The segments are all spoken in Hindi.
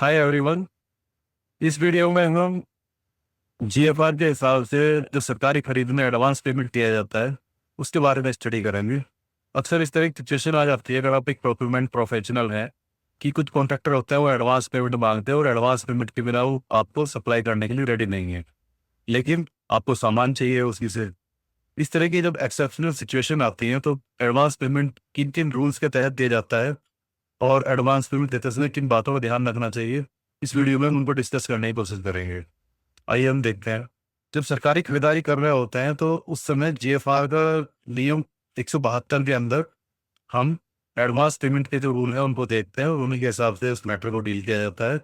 Hi everyone. इस वीडियो में हम जीएफआर के हिसाब से जो सरकारी खरीद में एडवांस पेमेंट दिया जाता है उसके बारे में स्टडी करेंगे। अक्सर इस तरह की सिचुएशन आ जाती है अगर आप एक प्रोक्योरमेंट प्रोफेशनल हैं कि कुछ कॉन्ट्रैक्टर होते हैं वो एडवांस पेमेंट मांगते हैं और एडवांस पेमेंट के बिना वो आपको सप्लाई करने के लिए रेडी नहीं है, लेकिन आपको सामान चाहिए उसी से। इस तरह की जब एक्सेप्शनल सिचुएशन आती है तो एडवांस पेमेंट किन किन रूल्स के तहत दिया जाता है और एडवांस पेमेंट देते समय किन बातों का ध्यान रखना चाहिए, इस वीडियो में हम उनको डिस्कस करने की कोशिश करेंगे। आइए हम देखते हैं। जब सरकारी खरीदारी कर रहे होते हैं तो उस समय जीएफआर का नियम 172 के अंदर हम एडवांस पेमेंट के जो रूल हैं उनको देखते हैं और उन्हीं के हिसाब से उस मैटर को डील किया जाता है।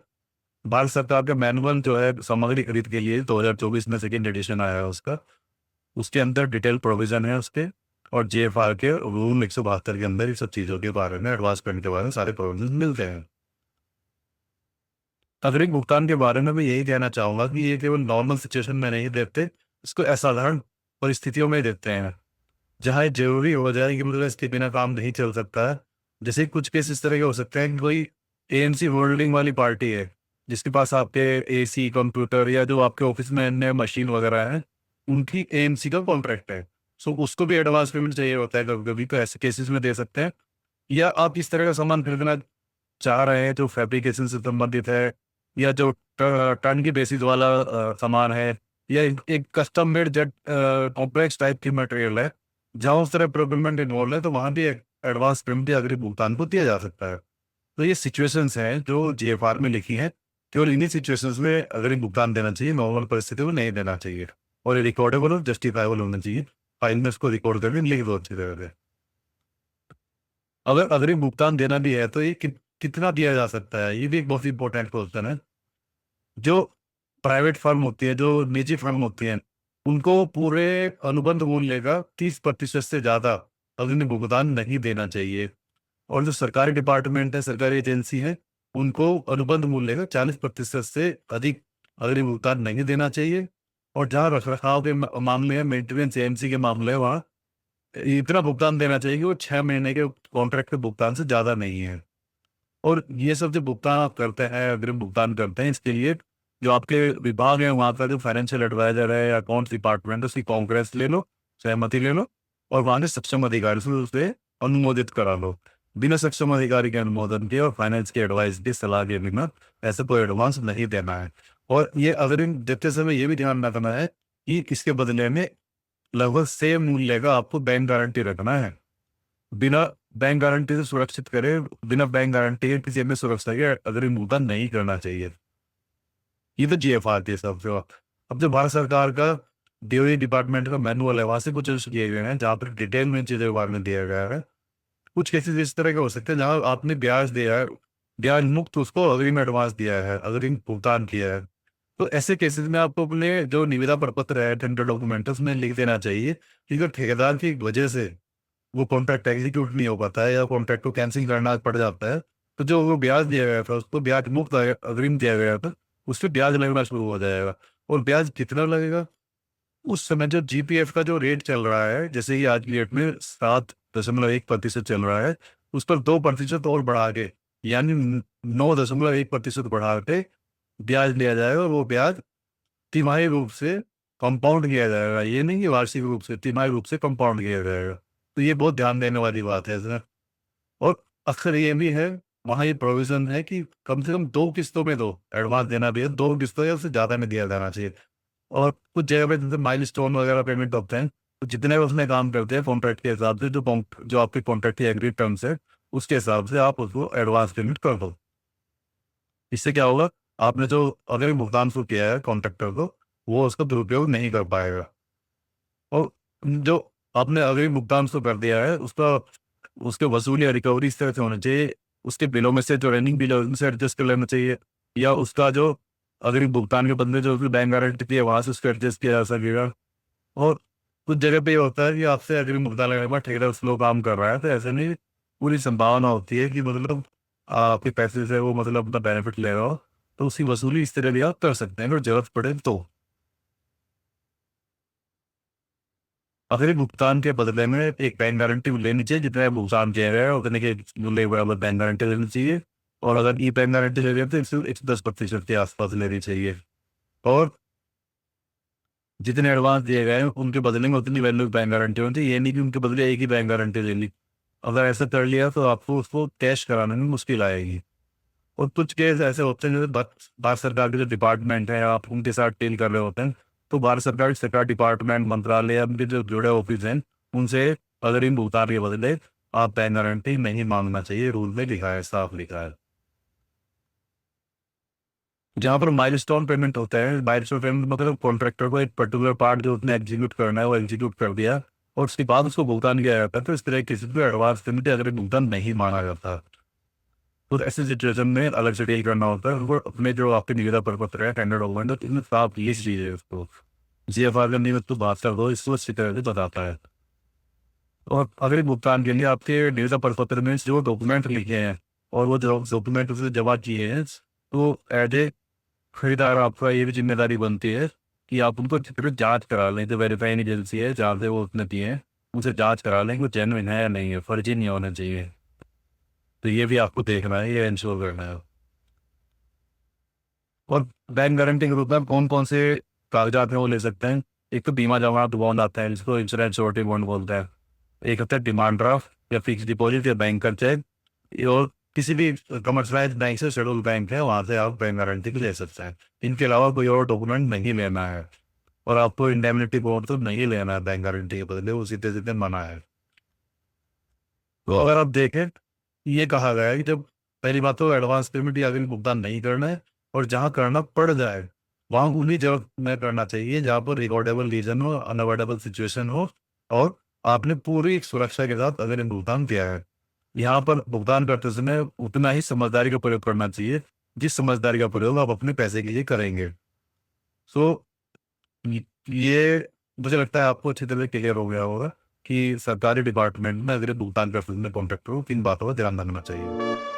भारत सरकार का मैनुअल जो है सामग्री खरीद के लिए 2024 में सेकेंड एडिशन आया है उसका, उसके अंदर डिटेल प्रोविजन है उसके, और जीएफआर के रूल 172 के अंदर इस सब चीज़ों के बारे में एडवांस पेमेंट के बारे में सारे प्रोविजन मिलते हैं। नागरिक भुगतान के बारे में मैं यही कहना चाहूँगा कि ये केवल नॉर्मल सिचुएशन में नहीं देते, इसको असाधारण परिस्थितियों में देते हैं, जहाँ ये ज़रूरी हो जाए कि मतलब इसके बिना काम नहीं चल सकता है। जैसे कुछ केस इस तरह के हो सकते हैं कि कोई एएमसी होल्डिंग वाली पार्टी है, जिसके पास आपके एसी, कंप्यूटर या जो आपके ऑफ़िस में अन्य मशीन वगैरह हैं, उनकी एएमसी का कॉन्ट्रैक्ट है। सो उसको भी एडवांस पेमेंट चाहिए होता है कभी-कभी, तो ऐसे केसेस में दे सकते हैं। या आप इस तरह का सामान खरीदना चाह रहे हैं जो फैब्रिकेशन से संबंधित है, या जो टर्न की बेसिस वाला सामान है, या एक एक custom made jet complex type की मटेरियल है, जहाँ उस तरह प्रोक्योरमेंट इन्वॉल्व है, तो वहाँ भी एक एडवांस पेमेंट या अग्रिम भुगतान को दिया जा सकता है। तो ये सिचुएशंस हैं जो जीएफआर में लिखी हैं, केवल इन्हीं सिचुएशंस में अग्रिम भुगतान देना चाहिए, नॉर्मल परिस्थितियों में नहीं देना चाहिए। और ये रिकॉर्डेबल और जस्टिफाइबल होना चाहिए। फाइल में इसको रिकॉर्ड करके लिख दो अच्छी तरह से। अगर अग्रिम भुगतान देना भी है तो ये कितना दिया जा सकता है, ये भी एक बहुत इंपॉर्टेंट क्वेश्चन है। जो प्राइवेट फर्म होती है, जो निजी फर्म होती हैं, उनको पूरे अनुबंध मूल्य का 30% से ज़्यादा अग्रिम भुगतान नहीं देना चाहिए। और जो सरकारी डिपार्टमेंट है, सरकारी एजेंसी है, उनको अनुबंध मूल्य का 40% से अधिक अग्रिम भुगतान नहीं देना चाहिए। और जहाँ रख-रखाव के मामले हैं, मेंटेनेंस एएमसी के मामले हैं, वहाँ इतना भुगतान देना चाहिए कि वो 6 महीने के कॉन्ट्रैक्ट के भुगतान से ज़्यादा नहीं है। और ये सब जो भुगतान आप करते हैं, अग्रिम भुगतान करते हैं, इसके लिए जो आपके विभाग है, वहाँ का जो फाइनेंशियल एडवाइज़र है या अकाउंट्स डिपार्टमेंट है, उसकी कांग्रेस ले लो, सहमति ले लो, और वहाँ के सक्षम अधिकारी से उसे अनुमोदित करा लो। बिना सक्षम अधिकारी के अनुमोदन के और फाइनेंस के एडवाइस की सलाह के बिना ऐसे कोई एडवांस नहीं देना है। और ये अग्रिम देते समय ये भी ध्यान रखना है कि इसके बदले में लगभग सेम मूल्य का आपको बैंक गारंटी रखना है। बिना बैंक गारंटी से सुरक्षित करे, बिना बैंक गारंटी के किसी अन्य सुरक्षा के अग्रिम भुगतान नहीं करना चाहिए। ये तो जीएफआर के हिसाब से हुआ। अब जो भारत सरकार का डीओई डिपार्टमेंट का मैनुअल है, वहाँ से कुछ किए गए हैं जहाँ पर डिटेल में चीज़ों के बारे में दिया गया है। कुछ केसेस इस तरह के हो सकते हैं जहाँ आपने ब्याज दिया है, ब्याज मुक्त उसको अग्रिम एडवांस दिया है, अग्रिम भुगतान किया है। तो ऐसे केसेस में आपको अपने जो निविदा प्रपत्र है, टेंडर डॉक्यूमेंट है, उसमें लिख देना चाहिए कि अगर ठेकेदार की वजह से वो कॉन्ट्रैक्ट एग्जीक्यूट नहीं हो पाता है या कॉन्ट्रैक्ट को कैंसिल करना पड़ जाता है, तो जो वो ब्याज दिया गया था, उसको ब्याज मुक्त अग्रिम दिया गया था, उस पे ब्याज लगना शुरू हो जाएगा। और ब्याज कितना लगेगा? उस समय जो जीपीएफ का जो रेट चल रहा है, जैसे कि आज की डेट में 7.1% चल रहा है, उस पर 2% और बढ़ा के, यानी 9.1% बढ़ा के ब्याज लिया जाएगा, और वो ब्याज तिमाही रूप से कंपाउंड किया जाएगा। ये नहीं कि वार्षिक रूप से, तिमाही रूप से कंपाउंड किया जाएगा। तो ये बहुत ध्यान देने वाली बात है इसमें। और अक्सर ये भी है, वहाँ ये प्रोविज़न है कि कम से कम 2 किस्तों में दो, एडवांस देना भी है, 2 किस्तों या उससे ज़्यादा में दिया जाना चाहिए। और कुछ जगह पे जैसे माइलस्टोन वगैरह पेमेंट होते हैं, तो जितने उसमें काम करते हैं कॉन्ट्रैक्ट के हिसाब से, जो आपके कॉन्ट्रैक्ट की एग्रीड टर्म्स है, उसके हिसाब से आप उसको एडवांस पेमेंट कर दो। इससे क्या होगा, आपने जो अग्रिम भुगतान शुरू किया है कॉन्ट्रैक्टर को, वो उसका दुरुपयोग नहीं कर पाएगा। और जो आपने अग्रिम भुगतान शुरू कर दिया है, उसका उसके वसूली या रिकवरी इस तरह से होना चाहिए, उसके बिलों में से जो रनिंग बिल है उनसे एडजस्ट कर लेना चाहिए, या उसका जो अग्रिम भुगतान के बदले जो उसकी बैंक गारंटी थी है, वहाँ से उसको एडजस्ट किया जा सकेगा। और कुछ जगह पे ये होता है कि आपसे अग्रिम भुगतान लगने के बाद ठेकेदार स्लो काम कर रहा है, तो ऐसे नहीं, पूरी संभावना होती है कि मतलब आपके पैसे से वो मतलब अपना बेनिफिट ले रहा हो, तो उसकी वसूली इस तरह भी आप कर सकते हैं अगर जरूरत पड़े तो। अग्रिम भुगतान के बदले में एक बैंक गारंटी लेनी चाहिए, जितना भुगतान किया गया है उतने के मूल्य के बराबर बैंक गारंटी लेनी चाहिए। और अगर ई बैंक गारंटी ले रहे हैं तो 110% के आसपास लेनी चाहिए। और जितने एडवांस दिए गए हैं उनके बदले में उतनी वैल्यू बैंक गारंटी होती है, ये नहीं कि उनके बदले एक ही बैंक गारंटी ले ली। अगर ऐसा कर लिया तो आपको उसको कैश कराने में मुश्किल आएगी। और कुछ केस ऐसे होते हैं जैसे भारत सरकार के जो डिपार्टमेंट है आप उनके साथ डील कर रहे होते हैं, तो भारत सरकार डिपार्टमेंट मंत्रालय या उनके जो जुड़े ऑफिस हैं उनसे अगर इन भुगतान के बदले आप बैंक गारंटी नहीं मांगना चाहिए, रूल में लिखा है, साफ लिखा है। जहाँ पर माइलस्टोन पेमेंट होता है, माइलस्टोन पेमेंट मतलब कॉन्ट्रैक्टर को एक पर्टिकुलर पार्ट जो उसने एग्जीक्यूट करना है वो एग्जीक्यूट कर दिया और उसके बाद उसको भुगतान किया जाता है, तो इस तरह किसी को एडवांस पेमेंट अगर भुगतान नहीं माना जाता तो ऐसे सिचुएशन में अलग से डील करना होता है। उनको अपने जो आपके निविदा प्रपत्र है टेंडर डॉक्यूमेंट तो इनमें साफ ये चीज़ है, उसको जीएफआर का नियमित तो बात कर दो, इसको अच्छी तरह से बताता है। और अगले भुगतान के लिए आपके निविदा प्रपत्र में जो डॉक्यूमेंट लिखे हैं और वो जो डॉक्यूमेंट उसने जमा किए हैं तो एज ए खरीदार आपका ये भी जिम्मेदारी बनती है कि आप उनको अच्छी तरह जाँच करा लें। जो वेरीफाइंग एजेंसी है जहाँ से वो उसने दिए हैं उनसे जाँच करा लें कि वो जेन्युइन है या नहीं है, फर्जी नहीं होना चाहिए। तो ये भी आपको देखना है, ये इंश्योर करना है। और बैंक गारंटी के रूप में आप कौन-कौन से कागज़ात हैं वो ले सकते हैं। एक तो बीमा जमानत बॉन्ड आता है जिसको इंश्योरेंस श्योरिटी बॉन्ड बोलते हैं। एक होता है डिमांड ड्राफ्ट या फिक्स्ड डिपॉज़िट या बैंक का चेक। ये और किसी भी कमर्शियलाइज़्ड बैंक से शेड्यूल्ड बैंक है वहाँ से आप बैंक गारंटी भी ले सकते हैं। इनके अलावा कोई और डॉक्यूमेंट नहीं लेना है और आपको इंडेमनिटी बॉन्ड तो नहीं लेना है बैंक गारंटी के बदले, वो सीधे-सीधे मना है। तो अगर आप देखें, ये कहा गया है कि जब पहली बात तो एडवांस पेमेंट या अग्रिम भुगतान नहीं करना है और जहाँ करना पड़ जाए, वहाँ उन्हीं जगह में करना चाहिए जहाँ पर रिकॉर्डेबल रीज़न हो, अनअवॉइडेबल सिचुएशन हो और आपने पूरी सुरक्षा के साथ अग्रिम भुगतान किया है। यहाँ पर भुगतान करते समय उतना ही समझदारी का प्रयोग करना चाहिए, जिस समझदारी का प्रयोग आप अपने पैसे के लिए करेंगे। सो य ये मुझे लगता है आपको अच्छी तरह क्लियर हो गया होगा कि सरकारी डिपार्टमेंट में अगर भुगतान करते समय कॉन्ट्रैक्टर को किन बातों का ध्यान रखना चाहिए।